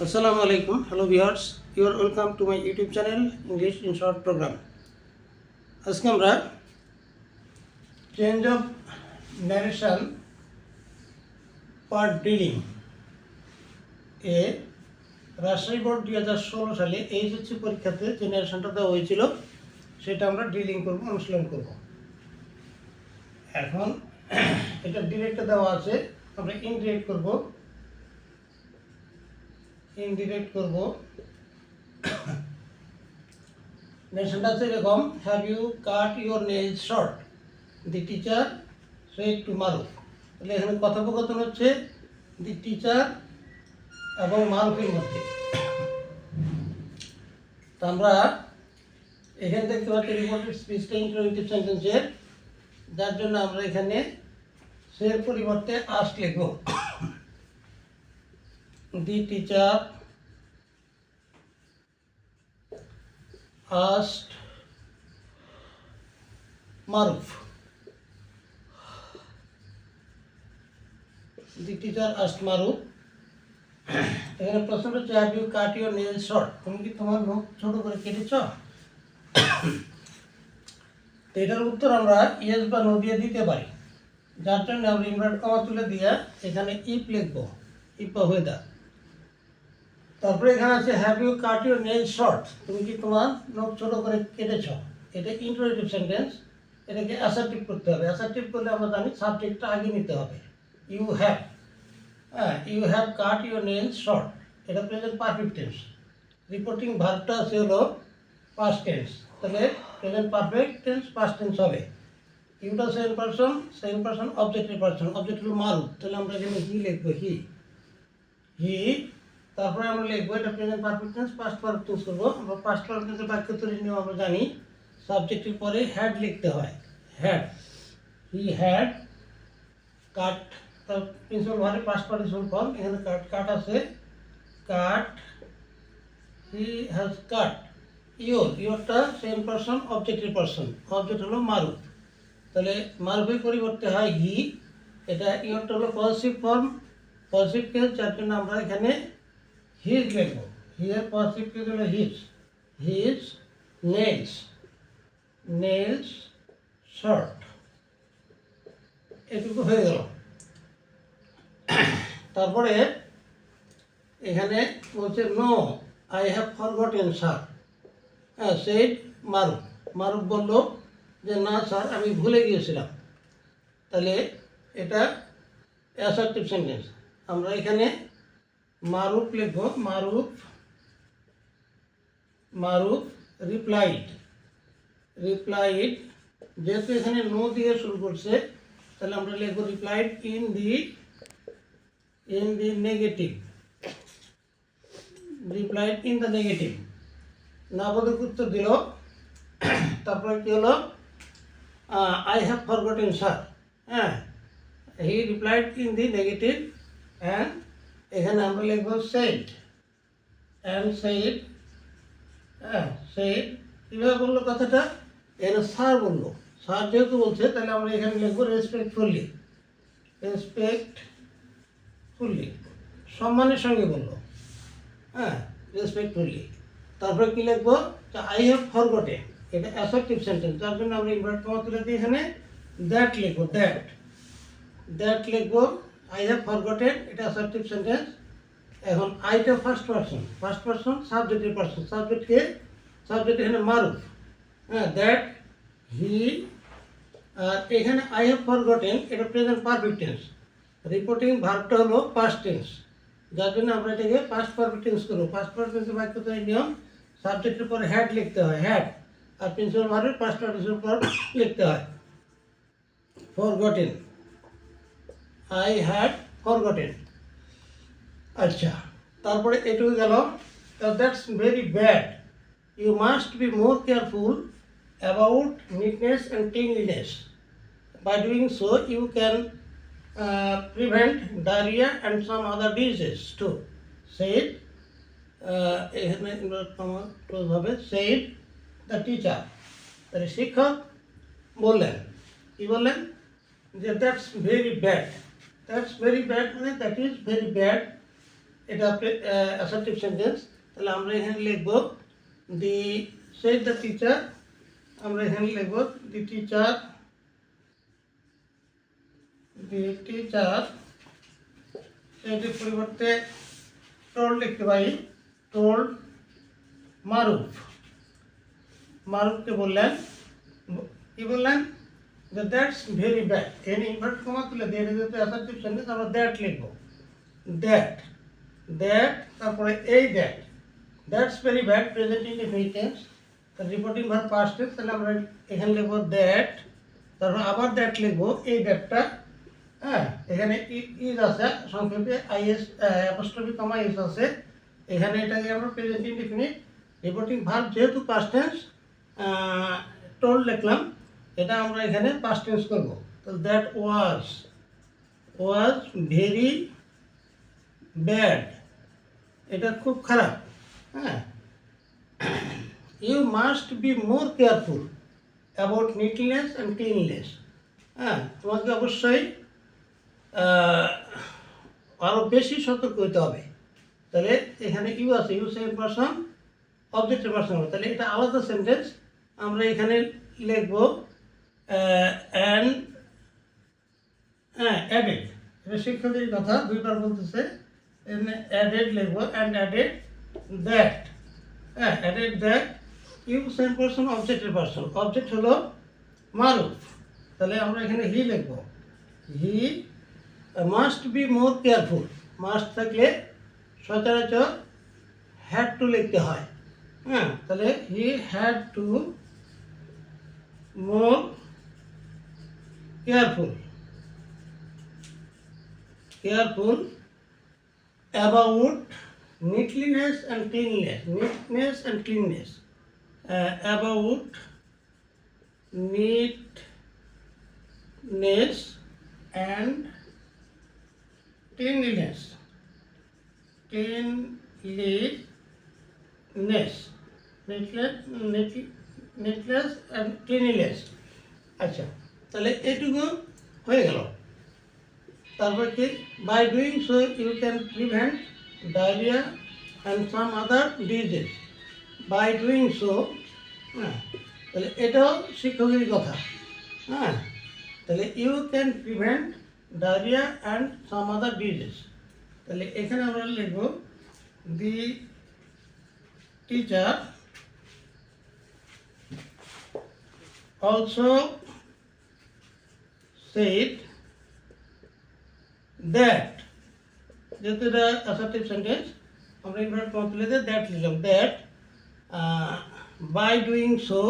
Assalamu alaikum. Hello viewers. You are welcome to my YouTube channel English in Short program. আজকে আমরা change of narration part dealing A Rajshahi board 2016 সালে HSC পরীক্ষাতে যে ন্যারেশনটা দেওয়া হয়েছিল সেটা আমরা ডিলিং করব, অনুশীলন করব। এখন এটা ডিরেক্টে দেওয়া আছে, আমরা ইনডিরেক্ট করব। নেশনটা আছে এরকম: have you cut your nails short, the teacher said to Maruf. তাহলে এখানে কথোপকথন হচ্ছে দি টিচার এবং মারুফের মধ্যে। তো আমরা এখানে দেখতে পাচ্ছি রিপোর্টেড স্পিচটা ইন্টারোগেটিভ সেন্টেন্সের, যার জন্য আমরা এখানে সের পরিবর্তে আস্ক লিখব। The teacher asked Maruf. The teacher asked Maruf. এখানে প্রশ্ন হচ্ছে have you cut your nail short, তুমি কি তোমার নখ ছোট করে কেটেছ? তো এটার উত্তর আমরা ইয়েস বা নো দিয়ে দিতে পারি, যার জন্য আমরা ইনভার্ট কমা তুলে দিয়ে এখানে ইফ লিখবো, ইফ বা ওয়েদার। তারপরে এখানে আছে have you cut your nail short, তুমি কি তোমার নখ ছোট করে কেটেছ? এটা ইন্টারোগেটিভ সেন্টেন্স, এটাকে অ্যাসার্টিভ করতে হবে। অ্যাসার্টিভ করলে আমরা জানি সাবজেক্টটা আগে নিতে হবে। You have, you have cut your nail short, এটা প্রেজেন্ট পারফেক্ট টেন্স। রিপোর্টিং ভার্বটা আছে হলো পাস্ট টেন্স, তাহলে present perfect tense past tense হবে। ইউটা সেকেন্ড পারসন অবজেক্টের পারসন, অবজেক্ট হলো মারুফ, তাহলে আমরা এখানে হি লিখবো, হি। তারপরে আমরা লিখবো এটা present perfect tense, past perfect tense করবো। আমরা পাস্ট পারফেক্ট টেন্সের বাক্য তৈরির নিয়ম আমরা জানি, সাবজেক্টের পরে হ্যাড লিখতে হয়, হ্যাড। হি হ্যাড কাট, তার principal verb past participle form, এখানে কাট আছে, কাট। He has cut. ইয়োরটা সেকেন্ড পারসন অবজেক্টের পারসন, অবজেক্ট হলো মারুফ, তাহলে মারুফের পরিবর্তে হয় হি। এটা ইয়োরটা হলো পজিটিভ ফর্ম, পজিটিভ কেস, যার জন্য আমরা এখানে হিজ লিখব। হিয়ার পজিটিভ কেস হলো হিজ নেলস শর্ট। এটুকু হয়ে গেল। তারপরে এখানে বলছে no I have forgotten sir, said Maruf. Maruf বলল যে না স্যার আমি ভুলে গিয়েছিলাম, তাহলে এটা অ্যাসার্টিভ সেন্টেন্স। আমরা এখানে মারুফ লিখব, মারুফ রিপ্লাইড। যেহেতু এখানে নো দিয়ে শুরু করছে, তাহলে আমরা লিখব replied in the negative, replied in the negative. নাবোধক উত্তর দিল। তারপরে কি হলো, I have forgotten sir, he replied in the negative. And এখানে আমরা লিখব সেড, সেড কীভাবে বললো কথাটা, এখানে স্যার বললো, স্যার যেহেতু বলছে তাহলে আমরা এখানে লিখবো রেসপেক্টফুলি, সম্মানের সঙ্গে বললো, রেসপেক্টফুলি। তারপরে কি লিখবো, আই হ্যাভ ফরগটেন, এটা অ্যাসার্টিভ সেন্টেন্স, তার জন্য আমরা ইনভার্ট কমা তুলে দিয়ে এখানে দ্যাট লিখবো, দ্যাট লিখবো। আই হ্যাভ ফরগটেন, এটা অ্যাসার্টিভ সেন্টেন্স। এখন আইটা ফার্স্ট পারসন সাবজেক্টের পারসন, সাবজেক্ট এখানে মারুফ, দ্যাট হি। আর এখানে আই হ্যাভ ফরগটেন, এটা প্রেজেন্ট পারফেক্ট টেন্স। রিপোর্টিং ভার্বটা হলো পাস্ট টেন্স, যার জন্য আমরা এটাকে পাস্ট পারফেক্ট টেন্স করবো। পাস্ট পারফেক্ট টেন্সের বাক্য তৈরির নিয়ম, সাবজেক্টের পরে হ্যাড লিখতে হয়, হ্যাড, আর প্রিন্সিপাল ভার্বের পাস্ট পার্টিসিপল ফর্ম লিখতে হয়, ফরগটেন, আই হ্যাড ফরগটেন। আচ্ছা, তারপরে এটুকু গেল। That's very bad, you must be more careful about neatness and cleanliness, by doing so you can prevent diarrhoea and some other diseases too, said. এখানে close হবে, said the teacher, তাহলে শিক্ষক বললেন, কি বললেন, যে দ্যাটস ভেরি ব্যাড। মানে that is very bad, এটা অ্যাসার্টিভ সেন্টেন্স। তাহলে আমরা এখানে লিখব দি সেড দ্য টিচার, আমরা এখানে লিখব দি টিচার এটির পরিবর্তে টোল্ড লিখতে পারি, টোল্ড মারুফকে বললেন, কি বললেন, যে দ্যাটস ভেরি ব্যাড। এখানে ইনভার্ট কমা তুলে দিয়ে যেহেতু অ্যাসার্টিভ সেন্টেন্স আমরা দ্যাট লিখবো, দ্যাট তারপরে এই that's very bad present indefinite tense, reporting verb past tense. তাহলে আমরা এখানে লিখবো দ্যাট, তারপর আবার দ্যাট লিখবো, এই দ্যাটটা, হ্যাঁ এখানে ইজ আছে সংক্ষেপে আইএস অ্যাপোস্ট্রফি কমা ইজ আছে, এখানে এটাকে আমরা প্রেজেন্ট ইনডেফিনিট রিপোর্টিং ভার্ব যেহেতু পাস্ট টেন্স টোল্ড লিখলাম, এটা আমরা এখানে পাস্ট টেন্স করব। তো দ্যাট ওয়াজ ভেরি ব্যাড, এটা খুব খারাপ, হ্যাঁ। You must be more careful about neatness and cleanliness, হ্যাঁ তোমাকে অবশ্যই আরও বেশি সতর্ক হতে হবে। তাহলে এখানে ইউ আছে, ইউ সেকেন্ড পারসন অবজেক্টের পারসন হবে, তাহলে এটা আলাদা সেন্টেন্স। আমরা এখানে লিখব অ্যান্ড, হ্যাঁ অ্যাডেড, এটা শিক্ষকের কথা দুইবার বলতেছে, অ্যাডেড লিখবো, অ্যান্ড অ্যাডেড দ্যাট, হ্যাঁ added that you second person অবজেক্টের পারসন, অবজেক্ট হলো মারুফ, তাহলে আমরা এখানে হি লিখবো, he must be more careful, must থাকলে সচরাচর হ্যাড টু লিখতে হয়, হ্যাঁ তাহলে he had to more careful about neatness and cleanliness, about neatness and cleanliness, neatness and cleanliness। আচ্ছা তাহলে এইটুকু হয়ে গেল। তারপর কি, by doing so you can prevent diarrhoea and some other disease, by doing so, হ্যাঁ তাহলে এটাও শিক্ষকেরই কথা, হ্যাঁ তাহলে you can prevent diarrhoea and some other disease, তাহলে এখানে আমরা লিখব the teacher also said that, যেহেতু এটা অ্যাসার্টিভ সেন্টেন্স আমরা ইনভার্ট কমা তুলে দিয়ে দ্যাট লিখলাম, দ্যাট বাই ডুইং সো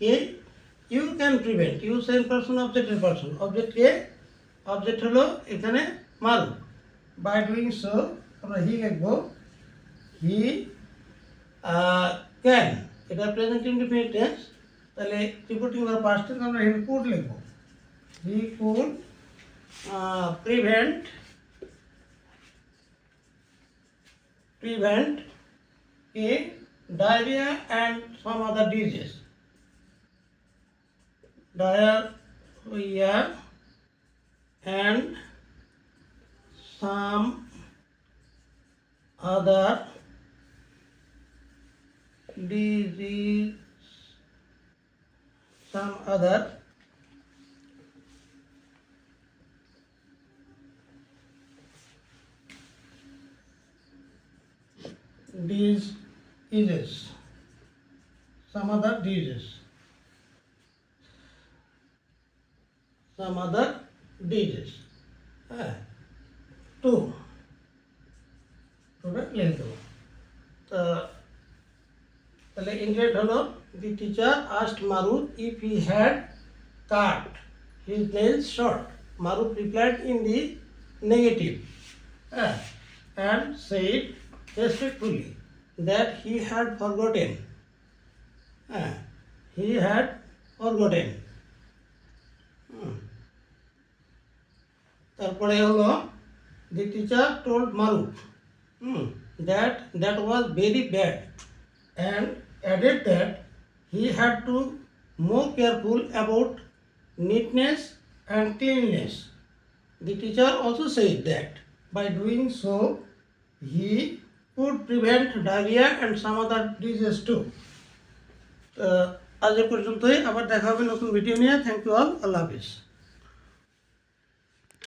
কে you can prevent, you second person অবজেক্টের পারসন, অবজেক্ট হলো এখানে মারু, বাই ডুইং সো আমরা হি লিখবো, হি ক্যান, এটা প্রেজেন্ট ইনডিফিনিট টেন্স, তাহলে রিপোর্টিং ভার্ব পাস্ট টেন্স আমরা এখানে কুড লিখব, he could prevent a diarrhoea and some other disease, diarrhea and some other disease, some other disease, হ্যাঁ too লিখে দেবো। তো তাহলে ইন্ডিরেক্ট হলো, the teacher asked Maruf if he had cut his nails short, Maruf replied in the negative, হ্যাঁ and said respectfully that he had forgotten, হ্যাঁ হি had forgotten. তারপরে হলো, the teacher told Maruf that was very bad and added that he had to more careful about neatness and cleanliness. The teacher also said that by doing so, he would prevent diarrhea and some other diseases too. আজ এ পর্যন্তই, আবার দেখা হবে নতুন video নিয়ে। Thank you all, Allah Hafiz.